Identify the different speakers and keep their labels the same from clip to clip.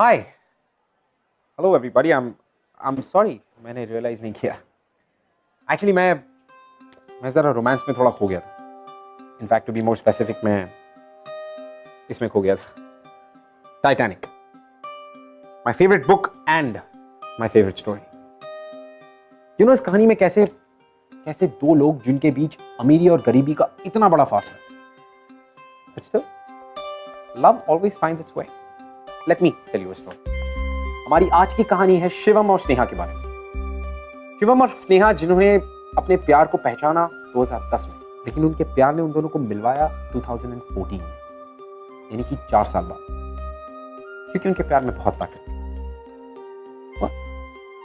Speaker 1: Hi hello everybody I am sorry मैंने realise नहीं किया एक्चुअली मैं ज़रा रोमांस में थोड़ा खो गया था in fact to be more specific मैं इसमें खो गया था Titanic my favourite book and my favourite story you know इस कहानी में कैसे कैसे दो लोग जिनके बीच अमीरी और गरीबी का इतना बड़ा फासला है but still love always finds its way let me tell you a story हमारी आज की कहानी है शिवम और स्नेहा के बारे में शिवम और स्नेहा जिन्होंने अपने प्यार को पहचाना 2010 में लेकिन उनके प्यार ने उन दोनों को मिलवाया 2014 में यानी कि 4 साल बाद क्योंकि उनके प्यार में बहुत ताकत थी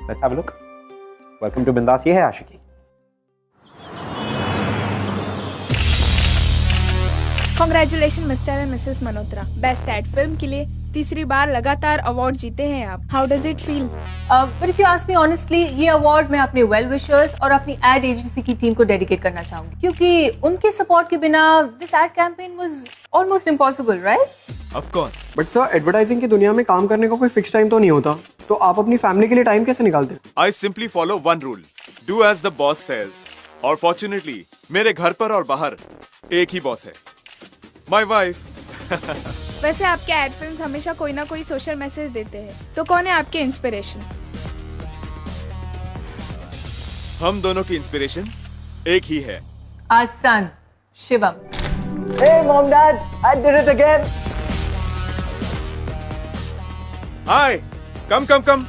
Speaker 1: let's have a look welcome to Bindass Yeh Hai Aashiqui
Speaker 2: congratulation mister and missus Malhotra best ad film के लिए तीसरी बार लगातार अवार्ड जीते हैं आप how does it feel
Speaker 3: but if you ask me honestly ये अवार्ड मैं अपने वेल विशर्स और अपनी एड एजेंसी की टीम को डेडिकेट करना चाहूंगी क्योंकि उनके सपोर्ट के बिना this ad campaign was almost impossible right
Speaker 4: of course
Speaker 5: but sir advertising की दुनिया में काम करने का कोई फिक्स टाइम तो नहीं होता तो आप अपनी फैमिली के लिए टाइम कैसे निकालते
Speaker 4: I simply follow one rule do as the boss says और फॉर्चुनेटली मेरे घर पर और बाहर एक ही बॉस है माय वाइफ
Speaker 2: वैसे आपके एड फिल्म्स हमेशा कोई ना कोई सोशल मैसेज देते हैं तो कौन है आपके इंस्पिरेशन
Speaker 4: हम दोनों की इंस्पिरेशन एक ही है
Speaker 3: आज son Shivam
Speaker 6: Hey mom dad, I did it again.
Speaker 4: Hi come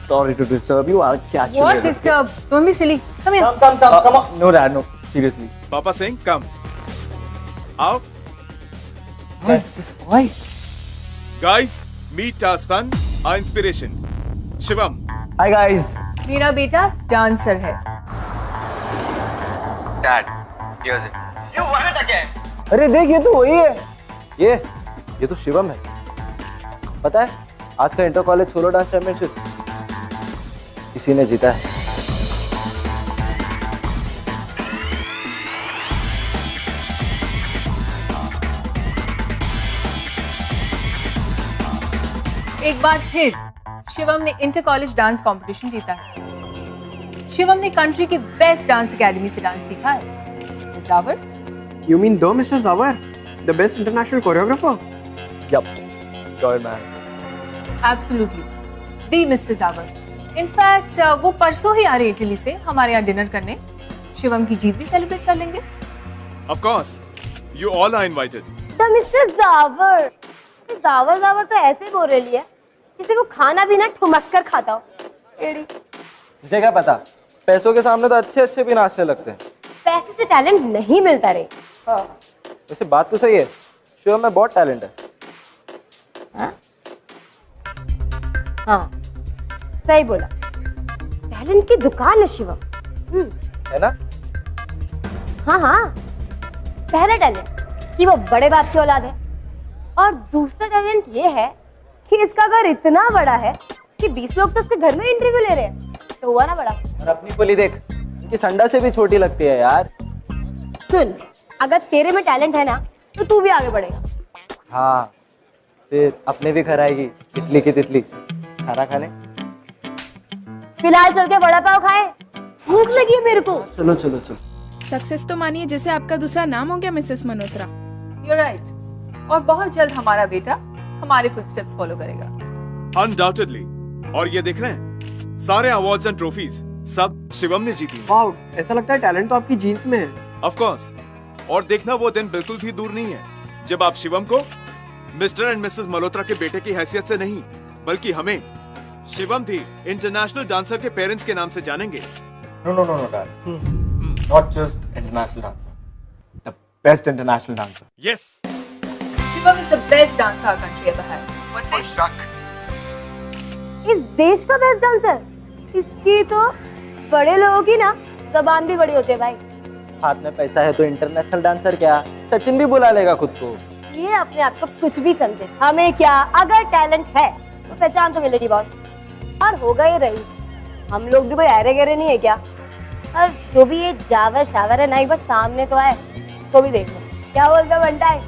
Speaker 6: Sorry to disturb you. I'll catch you
Speaker 3: what
Speaker 6: later.
Speaker 3: Disturb don't be silly come here
Speaker 6: Come on. No dad, no. Seriously.
Speaker 4: पापा Singh come आओ
Speaker 3: this boy
Speaker 4: guys meet our son our inspiration Shivam
Speaker 6: Hi guys.
Speaker 3: मेरा बेटा dancer है
Speaker 7: Dad, here's it. You won it again.
Speaker 6: अरे देख ये तो वही है. ये तो शिवम है. पता है आज का inter college solo dance championship इसी ने जीता है.
Speaker 3: एक बार फिर शिवम ने इंटर कॉलेज डांस कंपटीशन जीता है शिवम ने कंट्री के बेस्ट डांस एकेडमी से डांस सीखा है जावर्स
Speaker 5: You mean the Mr. Zawar, the best international choreographer?
Speaker 6: Yup. Joy man.
Speaker 3: Absolutely the mister Jawar in fact वो परसों ही आ रहे इटली से हमारे यहाँ डिनर करने शिवम की जीत भी सेलिब्रेट कर लेंगे
Speaker 4: of course you all are invited
Speaker 8: the mister Jawar Jawar तो ऐसे बोल रही है जिसे वो खाना भी ना ठुमक कर खाता हो एड़ी
Speaker 6: तुझे क्या पता पैसों के सामने तो अच्छे भी नाचने लगते हैं.
Speaker 8: पैसे से टैलेंट नहीं मिलता रे
Speaker 6: हाँ वैसे बात तो सही है शिवम में बहुत टैलेंट है.
Speaker 8: हाँ सही बोला टैलेंट की दुकान है शिवम
Speaker 6: है ना.
Speaker 8: हाँ पहला टैलेंट कि वो बड़े बाप की औलाद है और दूसरा टैलेंट ये है कि इसका घर इतना बड़ा है कि 20 लोग तो उसके घर में इंटरव्यू ले रहे हैं तो हुआ ना बड़ा.
Speaker 6: और अपनी पुली देख उनकी संडा से भी छोटी लगती है यार.
Speaker 8: सुन अगर तेरे में टैलेंट है ना तो तू भी आगे बढ़ेगा.
Speaker 6: हाँ फिर अपने भी घर आएगी तितली की तितली खाना खाने.
Speaker 8: फिलहाल चल के बड़ा पाव खाए भूख लगी है मेरे को.
Speaker 6: चलो
Speaker 2: सक्सेस तो मानिए जैसे आपका दूसरा नाम हो गया मिसेस मल्होत्रा
Speaker 3: यू राइट और बहुत जल्द हमारा बेटा हमारे फुटस्टेप्स फॉलो करेगा
Speaker 4: अनडाउटेडली और ये देख रहे हैं सारे अवार्ड्स एंड ट्रॉफीज सब शिवम ने जीती
Speaker 5: वाओ ऐसा लगता है टैलेंट तो आपकी जीन्स में है.
Speaker 4: ऑफ कोर्स और देखना वो दिन बिल्कुल भी दूर नहीं है जब आप शिवम को मिस्टर एंड मिसेस मल्होत्रा के बेटे की हैसियत से नहीं बल्कि हमें शिवम थी इंटरनेशनल डांसर के पेरेंट्स के नाम से जानेंगे.
Speaker 7: No, Dad. Not just international dancer. The best international dancer.
Speaker 4: Yes
Speaker 3: Shivam is the best dancer our country ever had what's it
Speaker 7: Shak.
Speaker 8: इस देश का बेस्ट डांसर इसकी तो बड़े लोगों की ना जबान भी बड़ी होती है भाई.
Speaker 6: हाथ में पैसा है तो इंटरनेशनल डांसर क्या सचिन भी बुला लेगा खुद को.
Speaker 8: ये अपने आप को कुछ भी समझे हमें क्या अगर टैलेंट है तो पहचान तो मिलेगी बॉस. और होगा ये रही हम लोग भी कोई ऐरे गहरे नहीं है क्या. और जो भी ये जावर शावर है ना एक बार सामने तो आए तो भी देख लो क्या बोलता बनता है.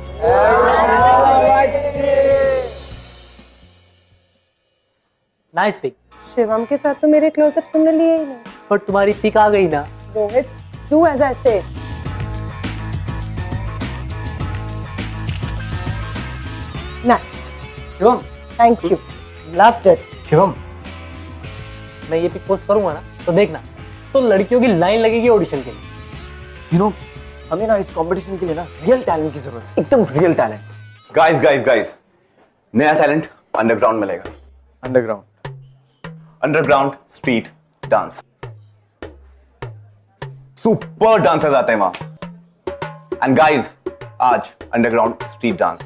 Speaker 9: Nice pick.
Speaker 10: शिवम के साथ तो मेरे क्लोजअप्स तुमने लिए ही नहीं।
Speaker 9: पर तुम्हारी पिक आ गई ना।
Speaker 10: रोहित, डू एज आई से। Nice,
Speaker 9: Shivam,
Speaker 10: thank you, loved it.
Speaker 9: Shivam, मैं ये पिक पोस्ट करूंगा ना तो देखना, तो लड़कियों की लाइन लगेगी ऑडिशन के लिए।
Speaker 6: यू नो, हमें ना इस कंपटीशन के लिए ना रियल टैलेंट की जरूरत है, एकदम रियल टैलेंट।
Speaker 11: गाइस, नया टैलेंट अंडरग्राउंड मिलेगा। Underground street dance. Super dancers आते हैं वहां। एंड गाइस, आज अंडरग्राउंड स्ट्रीट डांस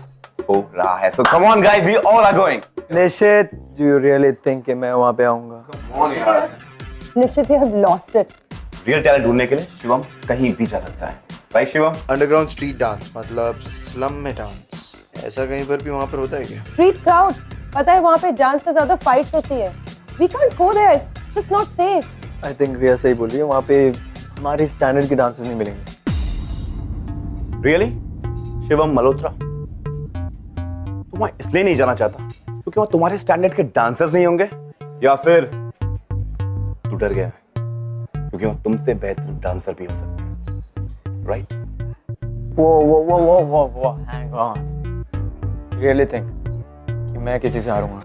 Speaker 11: हो रहा है। So come on guys, we all are going.
Speaker 6: Nishit, do you really think कि मैं वहां पे आऊंगा?
Speaker 10: Nishit, you have lost it.
Speaker 11: Real talent ढूंढने के लिए शिवम कहीं भी जा सकता है, right Shivam?
Speaker 7: Underground street dance मतलब स्लम में डांस, ऐसा कहीं पर भी वहाँ पर होता है क्या?
Speaker 10: स्ट्रीट क्राउड, पता है वहाँ पे डांस से ज्यादा फाइट्स होती है। We can't go there, it's just not safe.
Speaker 6: I think Riya सही बोल रही है, वहाँ पे हमारी स्टैंडर्ड की डांसेस नहीं मिलेंगे।
Speaker 11: रियली? शिवम मल्होत्रा, तुम वहां इसलिए नहीं जाना चाहता क्योंकि वहां तुम्हारे स्टैंडर्ड के डांसर्स नहीं होंगे, या फिर तू डर गया है क्योंकि वहां तुमसे बेहतर डांसर भी हो सकते हैं, राइट?
Speaker 6: वो हैंग ऑन। रियली थिंक कि मैं किसी से हारूंगा?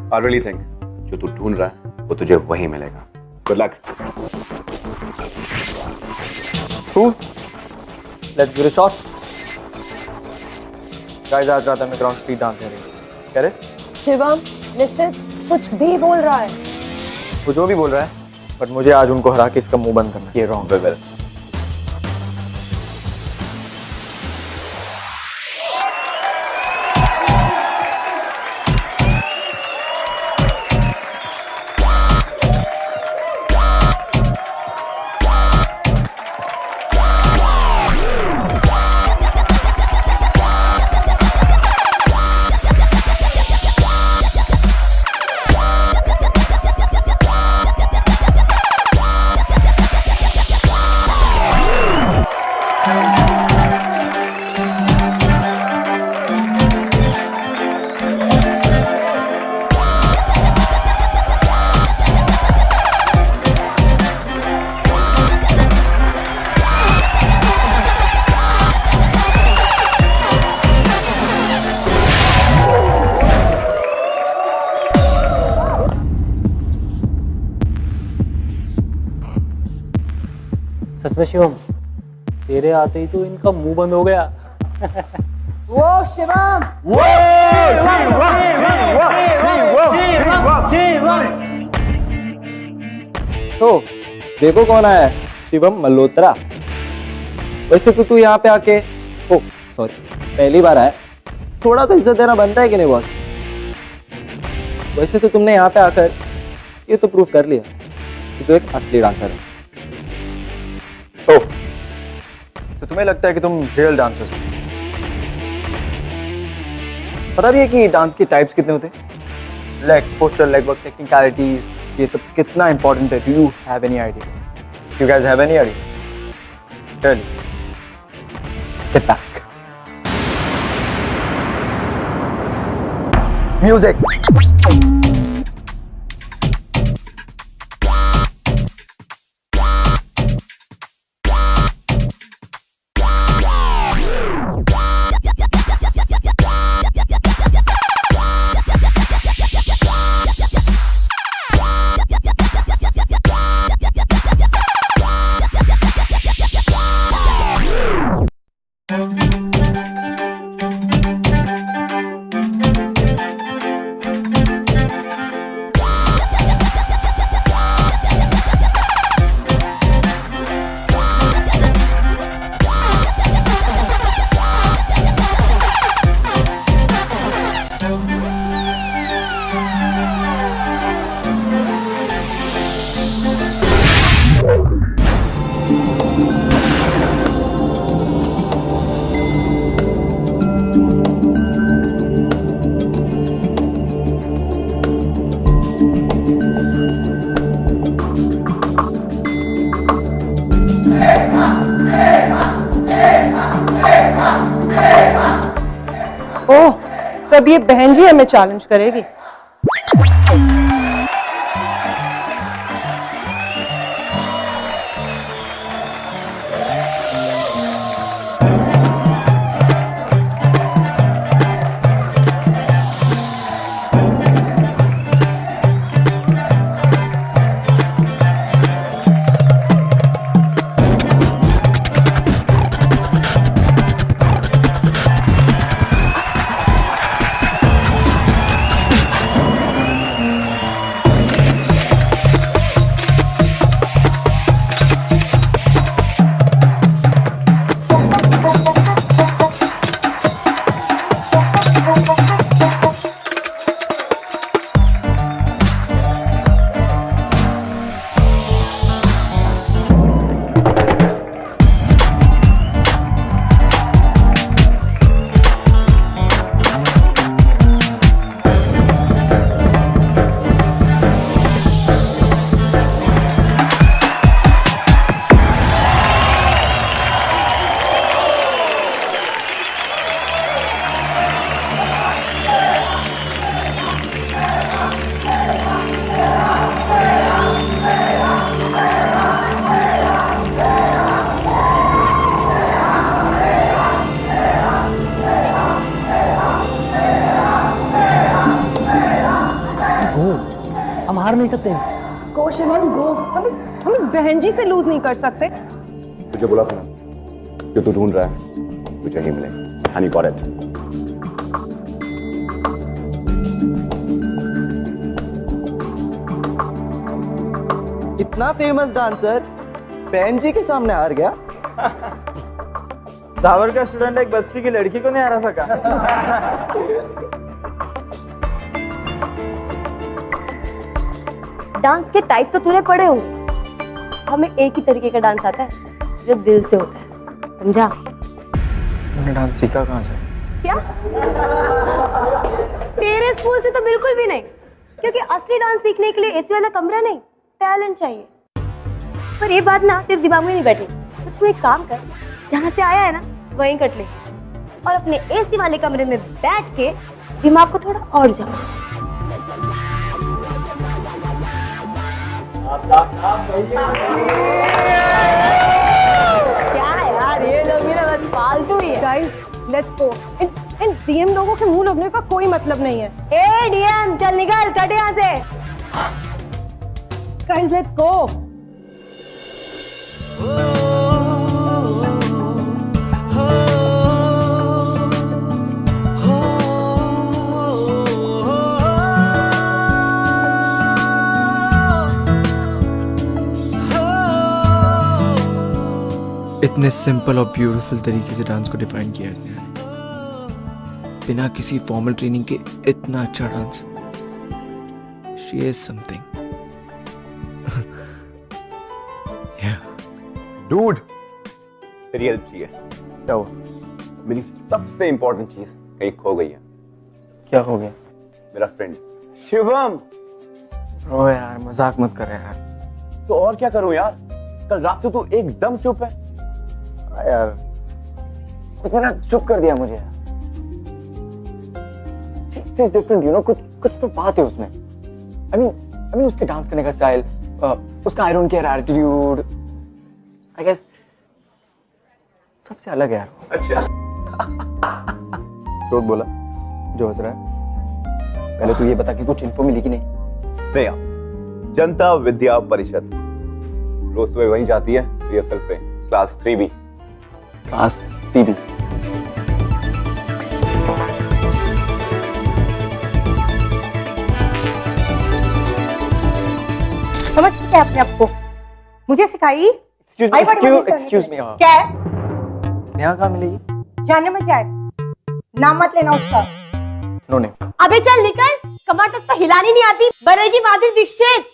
Speaker 11: I really think जो तू ढूंढ रहा है वो तुझे वहीं मिलेगा। Good luck.
Speaker 6: Cool. Let's give it a shot. Guys, आज रात हमें ग्राउंड स्ट्रीट डांस करेंगे। कह रहे?
Speaker 10: शिवम, निशित कुछ भी बोल रहा है।
Speaker 6: वो जो भी बोल रहा है, बट मुझे आज उनको हरा के इसका मुंह बंद करना है। ये रॉन्ग।
Speaker 11: Well.
Speaker 9: सच में शिवम, तेरे आते ही तो इनका मुंह बंद हो गया।
Speaker 10: वो शिवम,
Speaker 6: तो देखो कौन आया है, शिवम मल्होत्रा। वैसे तो तू यहाँ पे आके, ओ सॉरी, पहली बार आया, थोड़ा तो इज्जत देना बनता है कि नहीं बॉस? वैसे तो तुमने यहाँ पे आकर ये तो प्रूव कर लिया कि तू एक असली डांसर है। ओह, तो तुम्हें लगता है कि तुम रियल डांसर्स हो? पता भी है कि डांस की टाइप्स कितने होते हैं? Leg, posture, leg work, technicalities, ये सब कितना इंपॉर्टेंट है? Do you have any idea? You guys have any idea? Tell me. Get back. Music.
Speaker 10: Oh, तब ये बहन जी हमें चैलेंज करेगी।
Speaker 9: हम हार नहीं सकते इनसे।
Speaker 10: गो शिवम गो, हम इस बहन जी से लूज नहीं कर सकते।
Speaker 11: तुझे बोला था ना कि तू ढूंढ रहा है, तुझे नहीं मिले। And you got it.
Speaker 6: इतना फेमस डांसर बहन जी के सामने हार गया। जावर का स्टूडेंट एक बस्ती की लड़की को नहीं हरा सका।
Speaker 8: डांस के टाइप तो तूने पढ़े होंगे, हमें एक ही तरीके का डांस आता है जो दिल से होता है, समझा?
Speaker 6: तूने डांस सीखा कहाँ से?
Speaker 8: क्या? तेरे स्कूल से तो बिल्कुल भी नहीं, क्योंकि असली डांस सीखने के लिए एसी वाला कमरा नहीं, टैलेंट चाहिए। पर ये बात ना तेरे दिमाग में नहीं बैठी, तो तू एक काम कर, जहाँ से आया है ना वहीं कट ले और अपने एसी वाले कमरे में बैठ के दिमाग को थोड़ा और जमा। क्या यार, ये लोग भी ना बस फालतू ही है।
Speaker 10: Guys let's go. In DM लोगों के मुंह लगने का कोई मतलब नहीं है।
Speaker 8: ए डीएम चल निकल, कट यहाँ से।
Speaker 10: Guys let's go.
Speaker 6: इतने सिंपल और ब्यूटीफुल तरीके से डांस को डिफाइन किया इसने, बिना किसी फॉर्मल ट्रेनिंग के इतना अच्छा dance. She is something.
Speaker 11: Dude, तेरी हेल्प चाहिए।
Speaker 6: क्या हुआ?
Speaker 11: मेरी सबसे इंपॉर्टेंट चीज कहीं खो गई है।
Speaker 6: क्या हो गया?
Speaker 11: मेरा फ्रेंड शिवम।
Speaker 6: ओ यार मजाक मत कर यार।
Speaker 11: तो और क्या करूं यार, कल रात से तू एकदम चुप है।
Speaker 6: यार उसने ना चुप कर दिया मुझे। चीज डिफरेंट, यू नो, कुछ तो बात है उसमें। I mean उसके डांस करने का स्टाइल, उसका I don't care attitude, I guess सबसे अलग है यार।
Speaker 11: अच्छा
Speaker 6: तो बोला जो हंस रहा है। पहले तू ये बता कि कुछ इन्फो मिली कि नहीं?
Speaker 11: नहीं यार, जनता विद्या परिषद रोज सुबह वहीं जाती है रिहर्सल पे, क्लास 3B।
Speaker 6: Class 3B।
Speaker 12: समझते क्या अपने आप को? मुझे सिखाई?
Speaker 6: Excuse me.
Speaker 12: क्या है?
Speaker 6: स्नेहा कहाँ मिलेगी?
Speaker 12: जाने में क्या है? नाम मत लेना उसका।
Speaker 6: No name.
Speaker 8: अबे चल निकल, कमर तक तो हिलानी नहीं आती, बनेगी माधुरी दीक्षित।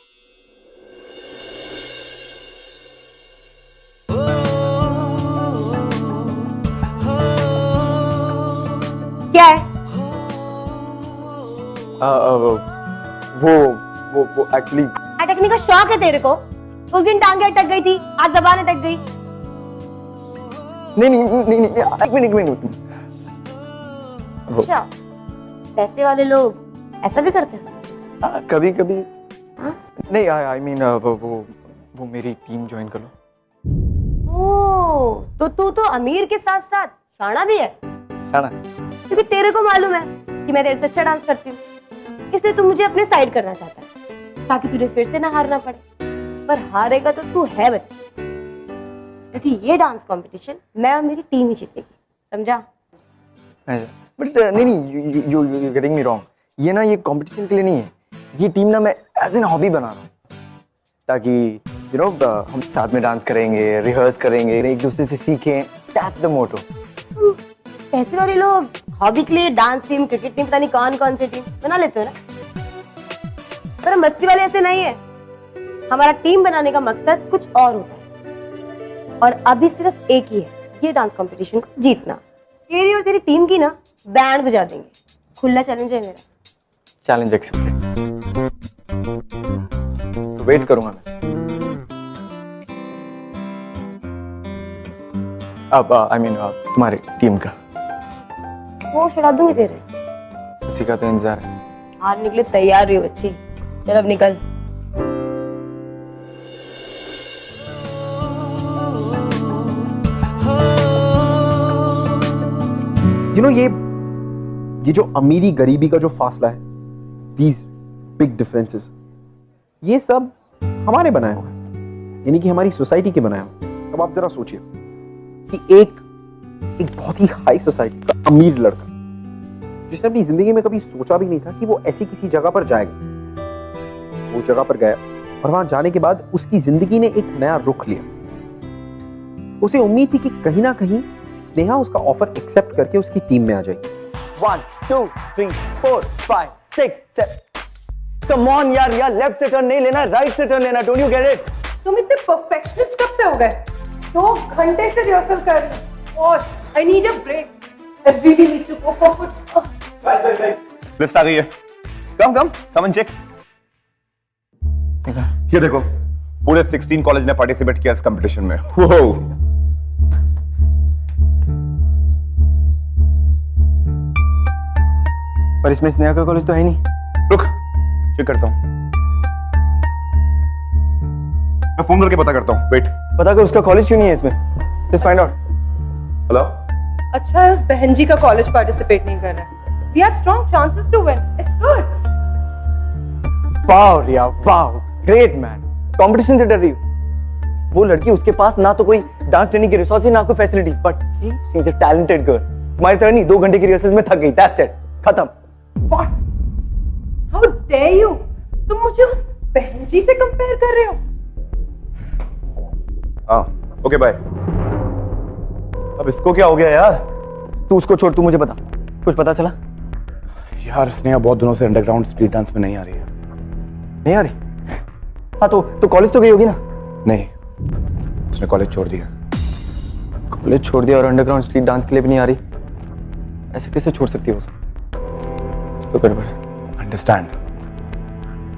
Speaker 8: क्या है?
Speaker 6: वो एक्चुअली
Speaker 8: अटकने का शौक है तेरे को? उस दिन टांगे अटक गई थी, आज जबान अटक गई।
Speaker 6: नहीं, एक मिनट।
Speaker 8: अच्छा, पैसे वाले लोग ऐसा भी करते हैं?
Speaker 6: कभी कभी नहीं, आई मीन वो मेरी टीम ज्वाइन कर लो।
Speaker 8: ओह, तो तू अमीर के साथ साथ शाना भी है।
Speaker 6: शाना?
Speaker 8: क्योंकि तेरे को मालूम है कि मैं तेरे से अच्छा डांस करती हूँ, इसलिए तू मुझे अपने साइड करना चाहता है ताकि तुझे फिर से ना हारना पड़े। पर हारेगा तो तू है बच्ची, क्योंकि ये डांस कंपटीशन मैं और मेरी टीम ही जीतेगी, समझा?
Speaker 6: बट नहीं, यू गेटिंग मी रॉन्ग। ये ना, ये कंपटीशन के लिए नहीं है, ये टीम ना मैं एज एन हॉबी बना रहा हूँ, ताकि यू नो हम साथ में डांस करेंगे, रिहर्स करेंगे, एक दूसरे से सीखें। That's the motto.
Speaker 8: पैसे वाले लोग हॉबी के लिए डांस टीम, क्रिकेट टीम, पता नहीं कौन सी टीम बना लेते हो ना, पर मस्ती वाले ऐसे नहीं है। हमारा टीम बनाने का मकसद कुछ और होता है, और अभी सिर्फ एक ही है, ये डांस कंपटीशन को जीतना। तेरी और तेरी टीम की ना बैंड बजा देंगे। खुला चैलेंज है मेरा।
Speaker 6: Challenge accepted. तो वेट करूंगा मैं। अब आई मीन तुम्हारी टीम का
Speaker 8: वो छुड़ा दूंगी तेरे।
Speaker 6: उसी का तो इंतजार है।
Speaker 8: हारने के लिए तैयार हुई बच्ची, चल अब निकल।
Speaker 1: You know, ये जो अमीरी गरीबी का जो फासला है, these big differences, ये सब हमारे बनाए हुए हैं, यानी कि हमारी सोसाइटी के बनाए हुए। अब आप जरा सोचिए कि एक बहुत ही हाई सोसाइटी का अमीर लड़का, जिसने अपनी जिंदगी में कभी सोचा भी नहीं था कि वो ऐसी किसी जगह पर जाएगा, वो जगह पर गया और वहां जाने के बाद उसकी जिंदगी ने एक नया रुख लिया। उसे उम्मीद थी कि कहीं ना कहीं स्नेहा उसका ऑफर एक्सेप्ट करके उसकी टीम में आ जाएगी।
Speaker 6: 1 2 3 4 5 6 7 कम ऑन यार, लेफ्ट से टर्न नहीं लेना, राइट से टर्न लेना। Don't you get it?
Speaker 10: तुम इतने परफेक्शनिस्ट कब से हो गए? 2 घंटे से रिहर्सल कर रही हूँ। और I need a break. I really need to go for food.
Speaker 11: List आ गई है। Come and check. ये देखो, पूरे 16 कॉलेज ने पार्टिसिपेट किया इस कंपटीशन में। वो
Speaker 6: पर इसमें स्नेहा का कॉलेज तो है नहीं।
Speaker 11: रुक, चेक करता हूं। मैं फोन करके पता करता हूं। वेट।
Speaker 6: पता कर उसका कॉलेज क्यों नहीं है इसमें। Just find out.
Speaker 11: हेलो।
Speaker 10: अच्छा है उस बहन जी का कॉलेज पार्टिसिपेट नहीं कर रहा है। We have strong chances to win. It's good.
Speaker 6: Wow Riya, wow, great man. Competition से डर रही हो? वो लड़की, उसके पास ना तो कोई डांस ट्रेनिंग की रिसोर्सेज, ना कोई facilities, but she is a talented girl. तुम्हारी तरह नहीं, 2 घंटे की रिहर्सल में थक गई। दैट्स इट, खत्म।
Speaker 10: What? How dare you? तुम मुझे उस बहन जी से कंपेयर कर रहे हो?
Speaker 11: हाँ, ओके बाय। अब इसको क्या हो गया यार?
Speaker 6: तू उसको छोड़, तू मुझे बता, कुछ पता चला?
Speaker 11: यार स्नेहा बहुत दिनों से अंडरग्राउंड स्ट्रीट डांस में नहीं आ रही है।
Speaker 6: नहीं आ रही? हाँ तो कॉलेज तो गई होगी ना?
Speaker 11: नहीं, उसने कॉलेज छोड़ दिया।
Speaker 6: कॉलेज छोड़ दिया और अंडरग्राउंड स्ट्रीट डांस के लिए भी नहीं आ रही? ऐसे कैसे छोड़ सकती है उसे? कुछ तो गड़बड़ है।
Speaker 11: अंडरस्टैंड,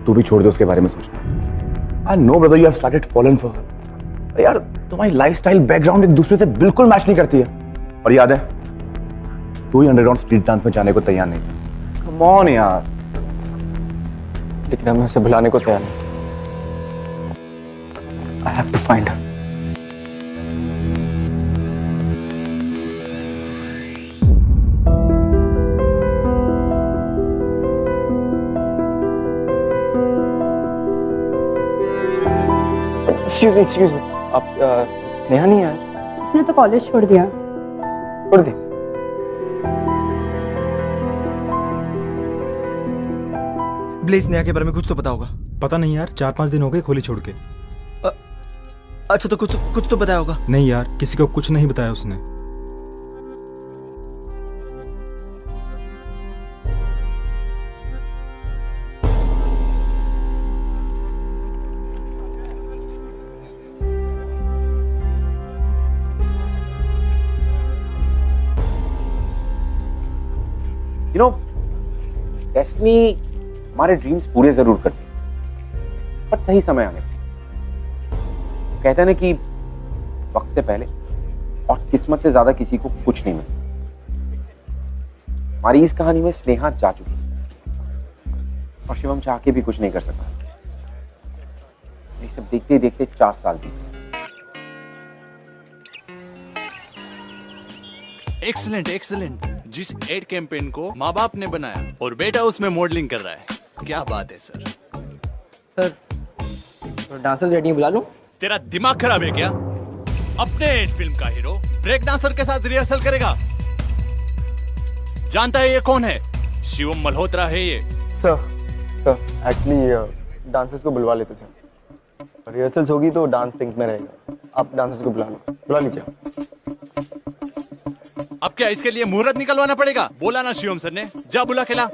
Speaker 11: तू भी छोड़ दे उसके बारे में सोचना। I know brother, you have started fallen for her. यार तुम्हारी लाइफस्टाइल, बैकग्राउंड एक दूसरे से बिल्कुल मैच नहीं करती है। और याद है, तू ही अंडरग्राउंड स्ट्रीट डांस में जाने को तैयार नहीं। कम ऑन यार।
Speaker 6: लेकिन मैं उसे भुलाने को तैयार नहीं। I have to find her. Excuse me. आप स्नेहा नहीं है?
Speaker 12: उसने तो कॉलेज छोड़ दिया।
Speaker 6: छोड़ दी?
Speaker 13: ब्लेज, स्नेहा के बारे में कुछ तो पता होगा।
Speaker 14: पता नहीं यार, 4-5 दिन हो गए खोली छोड़ के।
Speaker 13: अच्छा तो कुछ तो बताया होगा।
Speaker 14: नहीं यार, किसी को कुछ नहीं बताया उसने।
Speaker 1: You know, डेस्टिनी हमारे ड्रीम्स पूरे जरूर करती है, पर सही समय आने पे। कहते हैं ना कि वक्त से पहले और किस्मत से ज्यादा किसी को कुछ नहीं मिलता। हमारी इस कहानी में स्नेहा जा चुकी है, और शिवम चाह के भी कुछ नहीं कर सकता। ये सब देखते देखते 4 साल बीत गए।
Speaker 4: Excellent excellent. जिस एड कैंपेन को माँ बाप ने बनाया और बेटा उसमें मॉडलिंग कर रहा है, क्या बात है सर।
Speaker 9: सर तो डांसर रेडी बुला लूं?
Speaker 4: तेरा दिमाग खराब है क्या? अपने एड फिल्म का हीरो ब्रेक डांसर के साथ रिहर्सल करेगा? जानता है ये कौन है? शिवम मल्होत्रा है ये।
Speaker 6: सर एक्चुअली डांसर्स को बुलवा लेते सर, रिहर्सल्स होगी तो डांस सिंक में रहेगा। आप डांसर्स को बुला लीजिए।
Speaker 4: अब क्या इसके लिए मुहूर्त निकलवाना पड़ेगा? बोला ना शिवम सर ने, जा बुला के ला।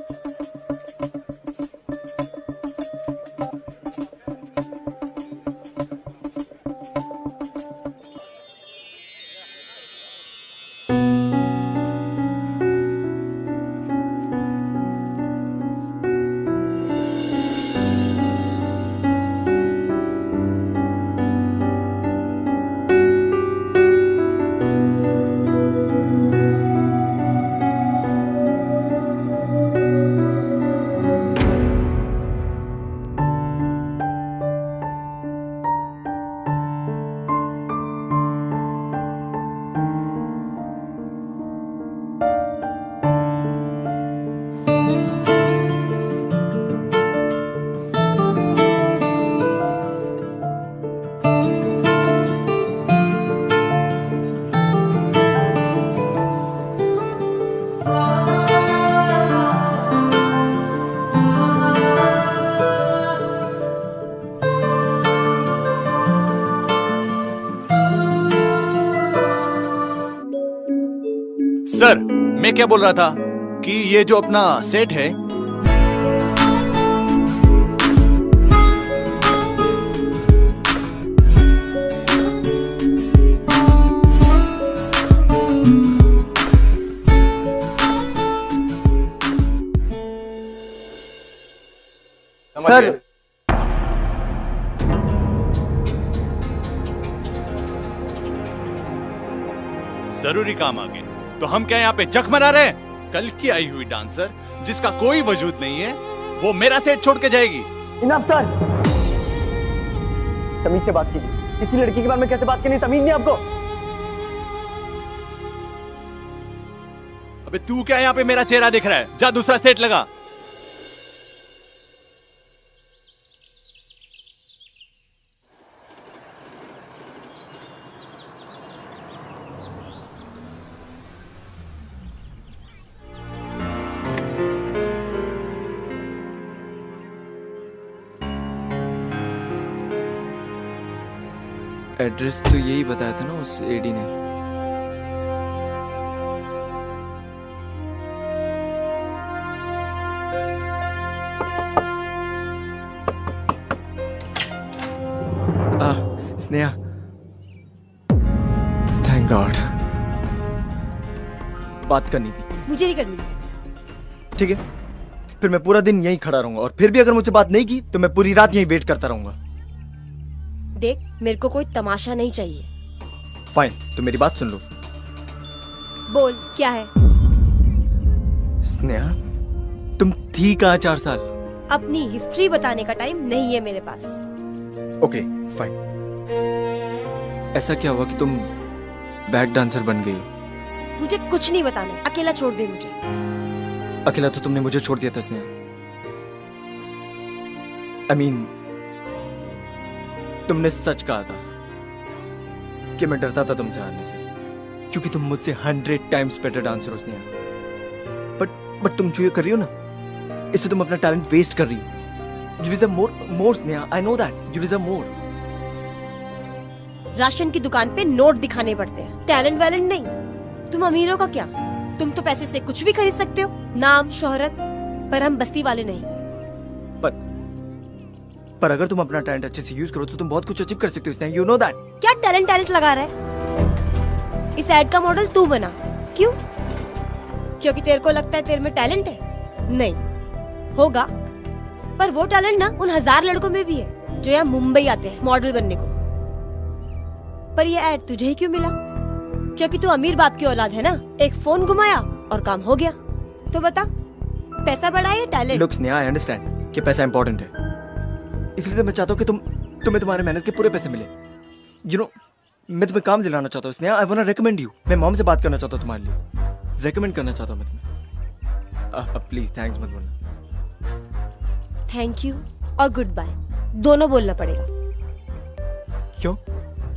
Speaker 4: सर मैं क्या बोल रहा था कि ये जो अपना सेट है,
Speaker 6: सर
Speaker 4: जरूरी काम आ गया तो हम क्या यहाँ पे जख मना रहे हैं? कल की आई हुई डांसर जिसका कोई वजूद नहीं है, वो मेरा सेट छोड़ के जाएगी।
Speaker 6: इनफ सर, तमीज से बात कीजिए। किसी लड़की के बारे में कैसे बात करनी, तमीज नहीं आपको?
Speaker 4: अबे तू क्या यहाँ पे मेरा चेहरा देख रहा है? जा दूसरा सेट लगा।
Speaker 13: एड्रेस तो यही बताया था ना उस एडी ने। Sneha, thank God. बात करनी थी।
Speaker 8: मुझे नहीं करनी।
Speaker 13: ठीक है, फिर मैं पूरा दिन यहीं खड़ा रहूंगा और फिर भी अगर मुझसे बात नहीं की तो मैं पूरी रात यहीं वेट करता रहूंगा।
Speaker 8: देख, मेरे को कोई तमाशा नहीं चाहिए।
Speaker 13: फाइन, तो मेरी बात सुन लो।
Speaker 8: बोल, क्या है?
Speaker 13: स्नेहा, तुम थी कहाँ 4 साल?
Speaker 8: अपनी हिस्ट्री बताने का टाइम नहीं है मेरे पास।
Speaker 13: Okay fine. ऐसा क्या हुआ कि तुम बैक डांसर बन गई?
Speaker 8: मुझे कुछ नहीं बताना, अकेला छोड़ दे मुझे।
Speaker 13: अकेला तो तुमने मुझे छोड़ दिया था स्नेहा। I mean, तुमने सच कहा था कि मैं डरता था तुमसे हारने से, क्योंकि तुम मुझसे 100 टाइम्स बेटर डांसर हो स्नेहा। बट तुम जो ये कर रही हो ना, इससे तुम अपना टैलेंट वेस्ट कर रही हो। You deserve more Sneha, I know that. You deserve more.
Speaker 8: Ration की दुकान पे नोट दिखाने पड़ते हैं, टैलेंट वैलेंट नहीं। तुम अमीरों का क्या? तुम तो पैसे से कुछ भी खरीद सकते हो, नाम शोहरत, पर हम बस्ती वाले नहीं।
Speaker 13: पर अगर तुम अपना टैलेंट अच्छे से यूज करो तो तुम बहुत कुछ अचीव कर सकते हो स्नेहा, you know that.
Speaker 8: क्या टैलेंट लगा रहा है? इस एड का मॉडल तू बना। क्यों? क्योंकि तेरे को लगता है तेरे में टैलेंट है? नहीं होगा, पर वो टैलेंट ना उन 1000 लड़कों में भी है जो यहाँ मुंबई आते हैं मॉडल बनने को। पर ये एड तुझे ही क्यों मिला? क्योंकि तू अमीर बाप की औलाद है ना। एक फोन घुमाया और काम हो गया। तो बता, पैसा बड़ा है या talent?
Speaker 13: Look Sneha, I understand. कि पैसा इंपॉर्टेंट है, इसलिए तो मैं चाहता हूँ कि तुम्हें तुम्हारे मेहनत के पूरे पैसे मिले। मैं तुम्हें काम दिलाना चाहता हूँ Sneha. I want to recommend you. मैं मॉम से बात करना चाहता हूँ तुम्हारे लिए, रेकमेंड करना चाहता हूँ मैं तुम्हें। प्लीज थैंक्स मत बोलना।
Speaker 8: थैंक यू और गुड बाय दोनों बोलना पड़ेगा।
Speaker 13: क्यों?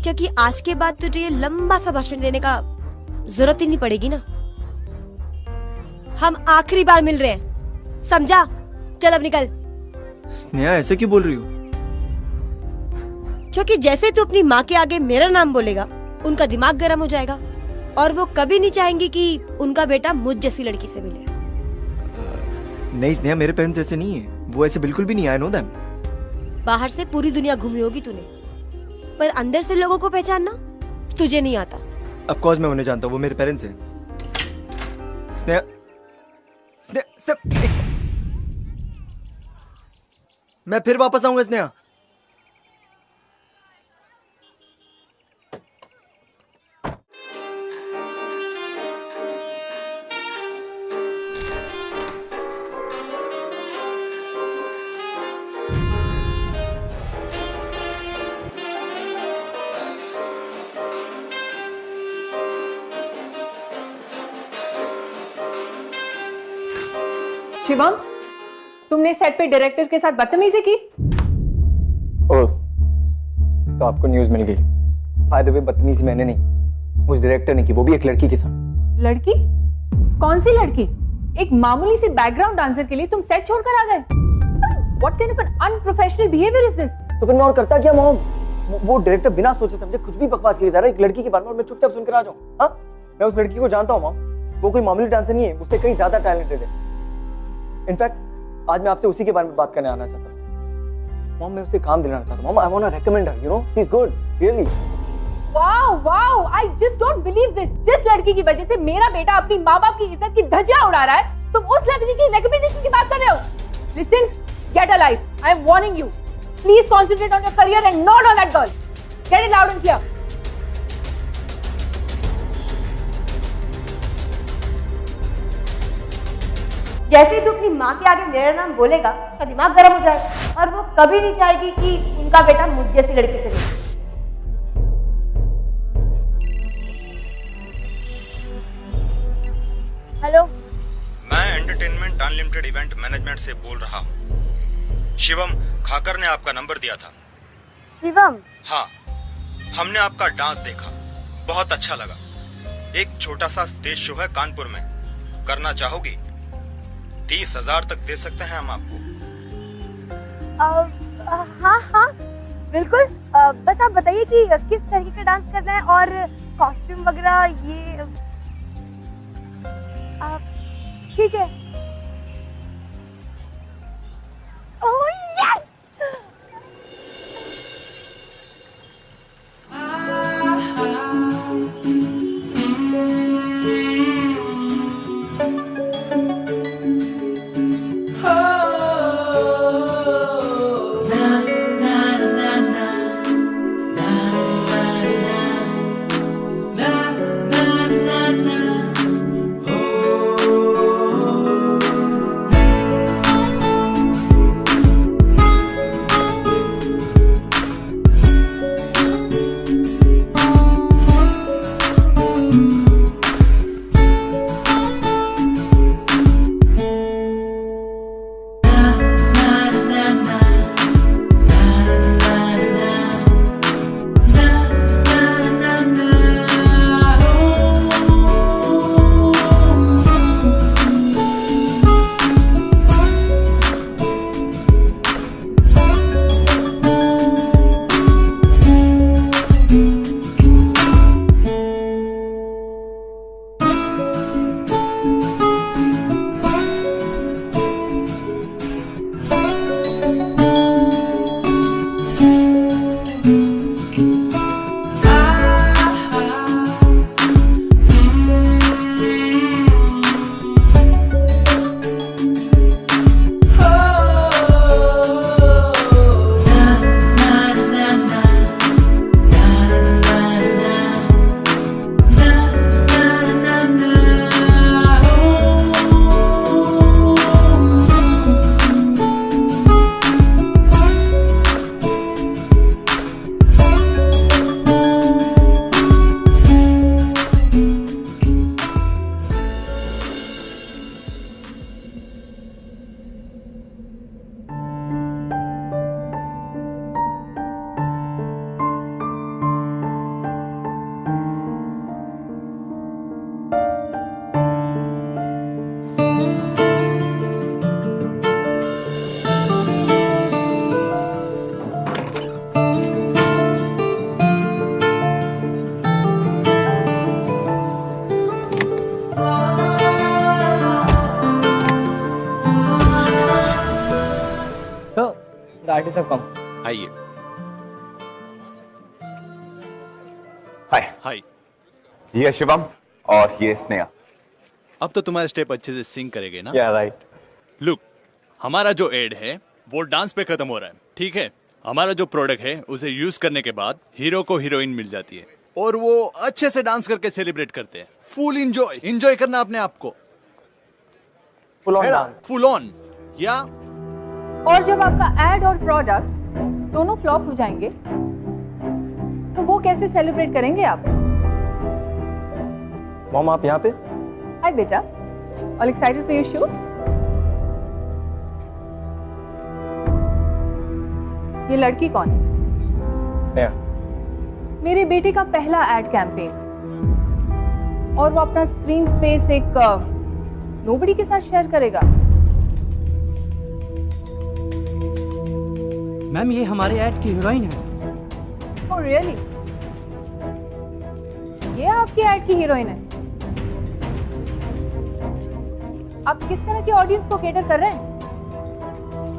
Speaker 8: क्योंकि आज के बाद तुझे ये लंबा सा भाषण देने का जरूरत ही नहीं पड़ेगी ना। हम आखिरी बार मिल रहे हैं, समझा? चल अब निकल।
Speaker 13: स्नेहा ऐसे क्यों बोल रही हो?
Speaker 8: क्योंकि जैसे तू अपनी माँ के आगे मेरा नाम बोलेगा, उनका दिमाग गर्म हो जाएगा और वो कभी नहीं चाहेंगी कि उनका बेटा मुझ जैसी लड़की से मिले।
Speaker 13: नहीं स्नेहा, मेरे पेरेंट्स ऐसे नहीं है, वो ऐसे बिल्कुल भी नहीं। I know them.
Speaker 8: बाहर से पूरी दुनिया घूमी होगी तूने, पर अंदर से लोगों को पहचानना तुझे नहीं आता।
Speaker 13: ऑफ कोर्स मैं उन्हें जानता हूँ, वो मेरे पेरेंट्स हैं। स्नेहा, मैं फिर वापस आऊंगा स्नेहा।
Speaker 10: शिवम, तुमने सेट पे डायरेक्टर के साथ बदतमीजी की?
Speaker 6: ओह, तो आपको न्यूज़ मिल गई। बाय द वे, बदतमीजी मैंने नहीं, उस डायरेक्टर ने की, वो भी एक लड़की के साथ।
Speaker 10: लड़की? कौन सी लड़की? एक मामूली सी बैकग्राउंड डांसर के लिए तुम सेट छोड़कर आ गए? What kind of an unprofessional behavior is this?
Speaker 6: तो फिर मैं और करता क्या मॉम? वो डायरेक्टर बिना सोचे समझे कुछ भी बकवास किए जा रहा है एक लड़की के बारे में, और मैं चुपचाप सुनकर आ जाऊं? हाँ, मैं उस लड़की को जानता हूँ मॉम, वो कोई मामूली डांसर नहीं है, उससे कहीं ज्यादा टैलेंटेड है। इनफैक्ट आज मैं आपसे उसी के बारे में बात करने आना चाहता हूँ मॉम। मैं उसे काम दिलाना चाहता हूँ mom. I want to recommend her, you know, she is good, really.
Speaker 10: Wow, I just don't believe this. जिस लड़की की वजह से मेरा बेटा अपनी माँ बाप की इज्जत की धज्जियां उड़ा रहा है, तुम उस लड़की की रिकमेंडेशन की बात कर रहे हो? Listen, get a life. I am warning you. Please concentrate on your career and not on that girl. Get it loud and clear.
Speaker 8: जैसे ही तू अपनी माँ के आगे मेरा नाम बोलेगा, उसका दिमाग गर्म हो जाएगा और वो कभी नहीं चाहेगी कि उनका बेटा मुझ जैसी लड़की से मिले। हेलो,
Speaker 14: मैं एंटरटेनमेंट अनलिमिटेड इवेंट मैनेजमेंट से बोल रहा हूँ। शिवम खाकर ने आपका नंबर दिया था।
Speaker 8: शिवम?
Speaker 14: हाँ, हमने आपका डांस देखा, बहुत अच्छा लगा। एक छोटा सा स्टेज शो है कानपुर में, करना चाहोगी? 30,000 तक दे सकते हैं हम आपको।
Speaker 8: हाँ हाँ बिल्कुल। बस आप बताइए कि किस तरीके का डांस करना है और कॉस्ट्यूम वगैरह ये। ठीक है। Oh yes!
Speaker 9: Please come.
Speaker 4: आइए।
Speaker 11: हाय।
Speaker 4: हाय।
Speaker 11: ये शिवम और ये स्नेहा।
Speaker 4: अब तो तुम्हारे स्टेप अच्छे से सिंक करेंगे ना?
Speaker 6: या राइट।
Speaker 4: लुक, हमारा जो एड है वो डांस पे खत्म हो रहा है, ठीक है? हमारा जो प्रोडक्ट है उसे यूज करने के बाद हीरो को हीरोइन मिल जाती है और वो अच्छे से डांस करके सेलिब्रेट करते हैं। फुल एंजॉय करना अपने आप को।
Speaker 6: Full on dance.
Speaker 4: Full on. या
Speaker 10: और जब आपका एड और प्रोडक्ट दोनों फ्लॉप हो जाएंगे तो वो कैसे सेलिब्रेट करेंगे आप?
Speaker 6: मॉम आप यहाँ पे?
Speaker 10: हाय बेटा, all excited for your shoot? ये लड़की कौन है?
Speaker 6: स्नेहा।
Speaker 10: मेरे बेटे का पहला एड कैंपेन और वो अपना स्क्रीन स्पेस एक नोबडी के साथ शेयर करेगा।
Speaker 15: मैम ये हमारे ऐड की हीरोइन है।
Speaker 10: Oh really? ये आपकी ऐड की हीरोइन है? आप किस तरह की ऑडियंस को केटर कर रहे हैं?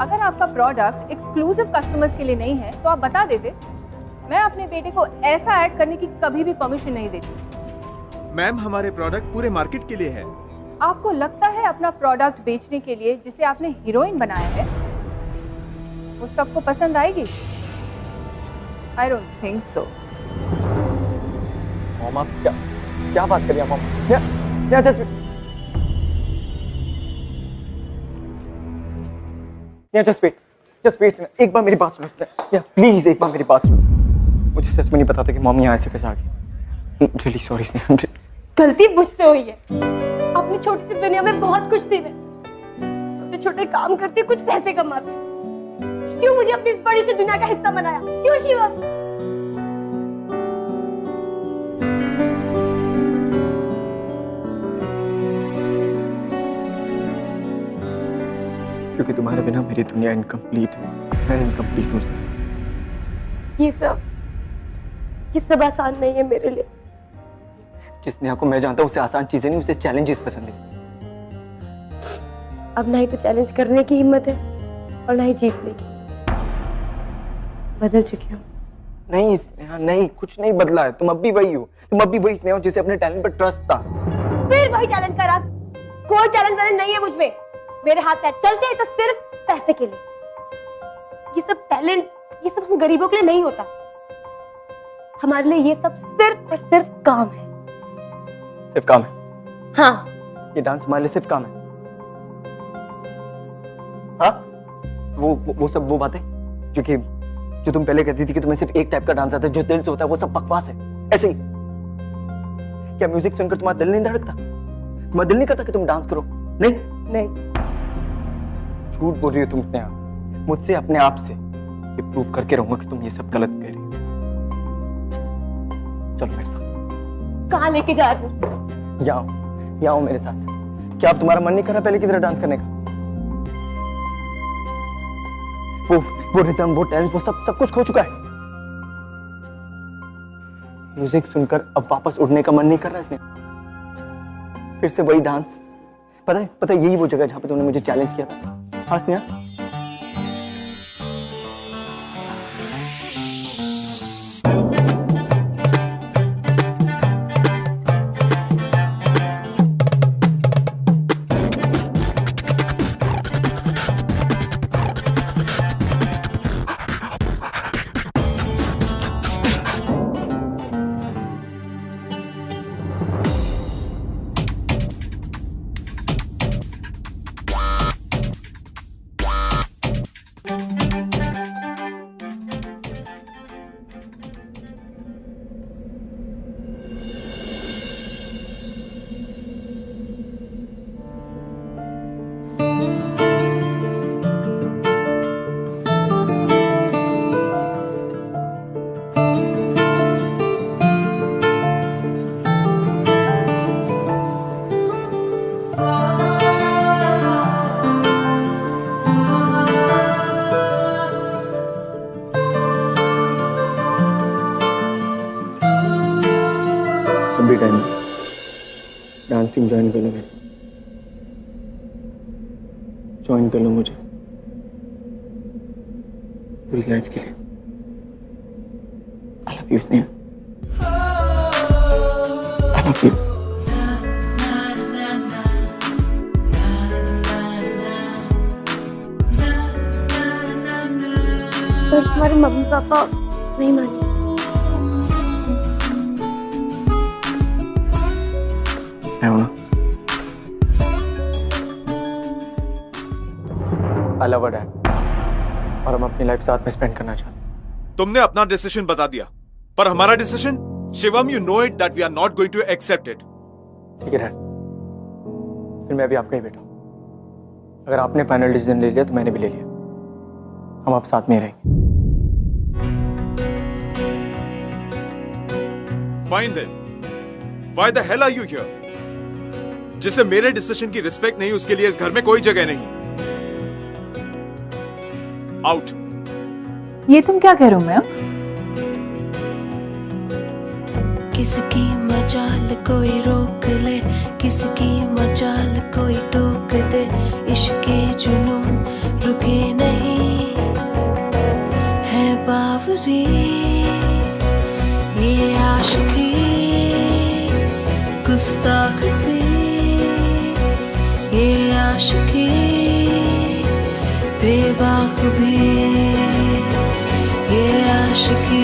Speaker 10: अगर आपका प्रोडक्ट एक्सक्लूसिव कस्टमर्स के लिए नहीं है तो आप बता देते। मैं अपने बेटे को ऐसा ऐड करने की कभी भी परमिशन नहीं देती।
Speaker 4: मैम, हमारे प्रोडक्ट पूरे मार्केट के लिए है।
Speaker 10: आपको लगता है अपना प्रोडक्ट बेचने के लिए जिसे आपने हीरोइन बनाया है वो सबको पसंद आएगी? I don't think so.
Speaker 6: Mom आप क्या बात कर रही हैं मॉम? या जस्ट वेट। एक बार मेरी बात सुनो। प्लीज एक बार मेरी बात सुनो। मुझे सच में नहीं पता था कि मॉम यहाँ ऐसे कैसे आ गई। Really sorry Sneha.
Speaker 8: गलती मुझसे हुई है। अपनी छोटी सी दुनिया में बहुत खुश थी मैं। छोटे छोटे काम करती, कुछ पैसे कमाती। क्यों मुझे अपनी इस बड़ी सी दुनिया का हिस्सा बनाया? क्यों शिवम?
Speaker 6: क्योंकि तुम्हारे बिना मेरी दुनिया इनकम्प्लीट है। मैं इनकम्प्लीट हूँ।
Speaker 8: ये सब आसान नहीं है मेरे लिए।
Speaker 6: जिस नेहा को मैं जानता हूँ उसे आसान चीजें नहीं, उसे चैलेंजेस पसंद है।
Speaker 8: अब ना ही तो चैलेंज करने की हिम्मत है और ना ही जीतने की। बदल चुकी हूँ।
Speaker 6: नहीं स्नेहा नहीं, कुछ नहीं बदला है। तुम अब भी वही हो। तुम अब भी वही स्नेहा हो जिसे अपने टैलेंट पर ट्रस्ट था।
Speaker 8: फिर वही टैलेंट करा। कोई टैलेंट वाले नहीं है मुझ में। मेरे हाथ पैर चलते हैं तो सिर्फ पैसे के लिए। ये सब टैलेंट, ये सब हम गरीबों के लिए नहीं होता। हमारे लिए ये सब सिर्फ और सिर्फ काम है।
Speaker 6: सिर्फ काम है?
Speaker 8: हाँ।
Speaker 6: ये डांस हमारे लिए सिर्फ काम है? हाँ? वो बातें जो तुम पहले कहती थी कि तुम्हें सिर्फ एक टाइप का डांस आता है जो दिल से होता है, वो सब बकवास है। ऐसे ही क्या म्यूजिक सुनकर तुम्हारा दिल नहीं धड़कता? तुम्हारा दिल नहीं करता कि तुम डांस करो? नहीं। झूठ बोल रही हो तुम स्नेहा। मुझसे अपने आप से ये प्रूव करके रहूंगा कि तुम ये सब गलत कह रही हो। चलो मेरे साथ।
Speaker 8: कहाँ लेके जा रही हो?
Speaker 6: यहाँ आओ मेरे साथ। क्या अब तुम्हारा मन नहीं कर रहा पहले की तरह डांस करने का? वो रिदम, वो टैलेंट, वो सब कुछ खो चुका है। म्यूजिक सुनकर अब वापस उड़ने का मन नहीं कर रहा इसने। फिर से वही डांस। पता है यही वो जगह जहां पे तुमने मुझे चैलेंज किया था। हाँ स्नेहा? अभी टाइम डांस टीम ज्वाइन कर लो। ज्वाइन कर लो मुझे पूरी लाइफ के लिए। I love you Sneha, I love you.
Speaker 8: तो तुम्हारे मम्मी पापा नहीं माने?
Speaker 6: I love her, Dad. और हम अपनी लाइफ साथ में स्पेंड करना चाहते हैं।
Speaker 4: तुमने अपना डिसीजन बता दिया, पर हमारा decision, Shivam, you know it that we are not going to accept it.
Speaker 6: ठीक है डैड, फिर मैं भी आपका ही बेटा हूं। अगर आपने फाइनल डिसीजन ले लिया तो मैंने भी ले लिया। हम आप साथ में ही रहेंगे।
Speaker 4: Fine then, why the hell are you here? जिसे मेरे डिसीजन की रिस्पेक्ट नहीं, उसके लिए इस घर में कोई जगह नहीं। आउट।
Speaker 10: ये तुम क्या कह रहे हो? मैं
Speaker 16: किसकी मजाल कोई रोक ले, किसकी मजाल कोई टोक दे, इश्क जुनून रुके नहीं है बावरी, ये आशिकी गुस्ताख सी, ये आशिकी बेबाक भी, ये आशिकी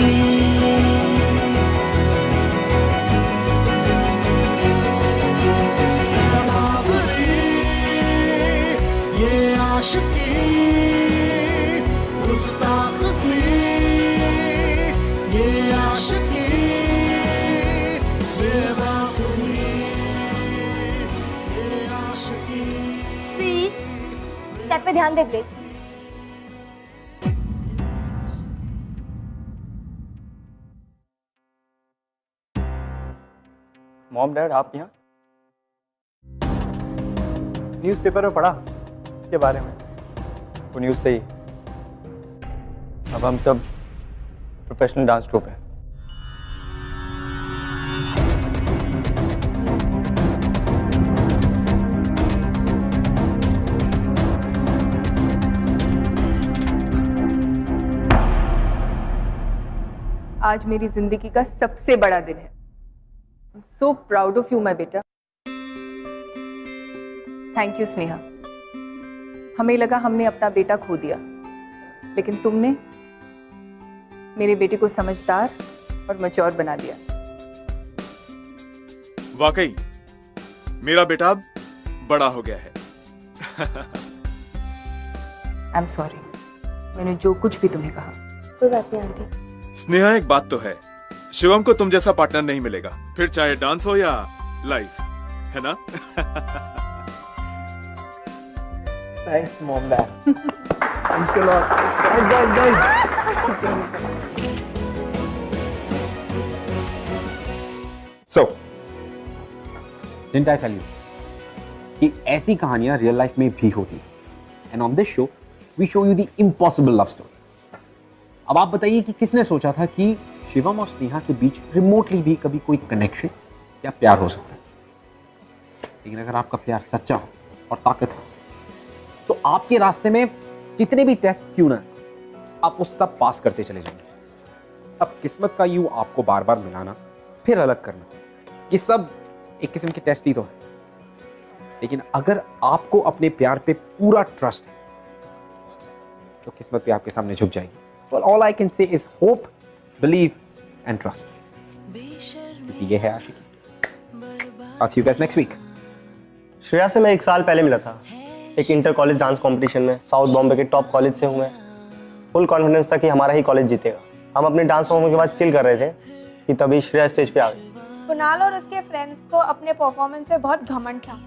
Speaker 8: स्टेप पे ध्यान दे प्लीज।
Speaker 6: मॉम डैड, आप यहाँ? न्यूज़पेपर में पढ़ा के बारे में। वो न्यूज़ सही, अब हम सब प्रोफेशनल डांस ट्रूप हैं।
Speaker 10: आज मेरी जिंदगी का सबसे बड़ा दिन है। So proud of you my बेटा। Thank you Sneha. हमें लगा हमने अपना बेटा खो दिया, लेकिन तुमने मेरे बेटे को समझदार और मैच्योर बना दिया।
Speaker 4: वाकई मेरा बेटा अब बड़ा हो गया है।
Speaker 10: आई एम सॉरी, मैंने जो कुछ भी तुम्हें कहा।
Speaker 8: कोई बात नहीं आंटी।
Speaker 4: स्नेहा, एक बात तो है, शिवम को तुम जैसा पार्टनर नहीं मिलेगा, फिर चाहे डांस हो या लाइफ, है ना?
Speaker 6: Thanks mom dad. Thanks a lot. Guys
Speaker 1: So, didn't I tell you कि ऐसी कहानियां रियल लाइफ में भी होती हैं? And on this show, we show you the impossible love story. अब आप बताइए कि किसने सोचा था कि शिवम और स्नेहा के बीच रिमोटली भी कभी कोई कनेक्शन या प्यार हो सकता है। लेकिन अगर आपका प्यार सच्चा हो और ताकत हो, तो आपके रास्ते में कितने भी टेस्ट क्यों ना, आप वो सब पास करते चले जाएंगे। अब किस्मत का यू आपको बार बार मिलाना, फिर अलग करना, ये सब एक किस्म के टेस्ट ही तो है। लेकिन अगर आपको अपने प्यार पे पूरा ट्रस्ट है, तो किस्मत भी आपके सामने झुक जाएगी। Well, all I can say is hope, believe, and trust. क्योंकि ये है आशिकी। I'll see you guys next week.
Speaker 17: Shreya से मैं 1 साल पहले मिला था, एक इंटर कॉलेज डांस कंपटीशन में। साउथ बॉम्बे के टॉप कॉलेज से हूँ मैं। फुल कॉन्फिडेंस था कि हमारा ही कॉलेज जीतेगा। हम अपने डांस परफॉर्मेंस के बाद चिल कर रहे थे कि तभी श्रेया स्टेज पे आ गई।
Speaker 2: कुणाल और उसके फ्रेंड्स को अपने परफॉर्मेंस पे बहुत घमंड था।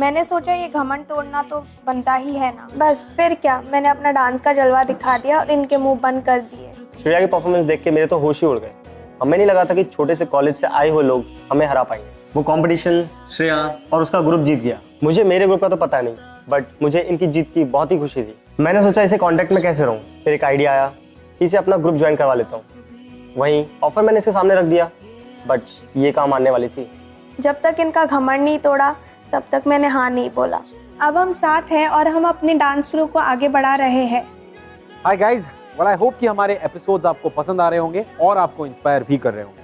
Speaker 2: मैंने सोचा ये घमंड तोड़ना तो बनता ही है ना। बस फिर क्या, मैंने अपना डांस का जलवा दिखा दिया और इनके मुंह बंद कर दिए।
Speaker 17: श्रेया की परफॉर्मेंस देख के मेरे तो होश ही उड़ गए। हमें नहीं लगा था कि छोटे से कॉलेज से आए हुए लोग हमें हरा पाएंगे। वो कंपटीशन श्रेया और उसका ग्रुप जीत गया। मुझे मेरे ग्रुप का तो पता नहीं, बट मुझे इनकी जीत की बहुत ही खुशी थी। मैंने सोचा इसे कांटेक्ट में कैसे रहूं। फिर एक आइडिया आया कि इसे अपना ग्रुप ज्वाइन करवा लेता हूँ। वहीं ऑफर मैंने इसके सामने रख दिया, बट ये काम आने वाली थी।
Speaker 2: जब तक इनका घमंड नहीं तोड़ा तब तक मैंने हाँ नहीं बोला। अब हम साथ हैं और हम अपने डांस ग्रुप को आगे बढ़ा रहे हैं।
Speaker 1: Hi guys, Well, I hope कि हमारे एपिसोड्स आपको पसंद आ रहे होंगे और आपको इंस्पायर भी कर रहे होंगे।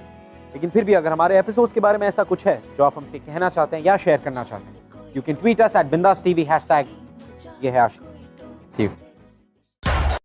Speaker 1: लेकिन फिर भी अगर हमारे एपिसोड्स के बारे में ऐसा कुछ है जो आप हमसे कहना चाहते हैं या शेयर करना चाहते हैं, you can tweet us at BindasTV #। ये है आशिक। See you.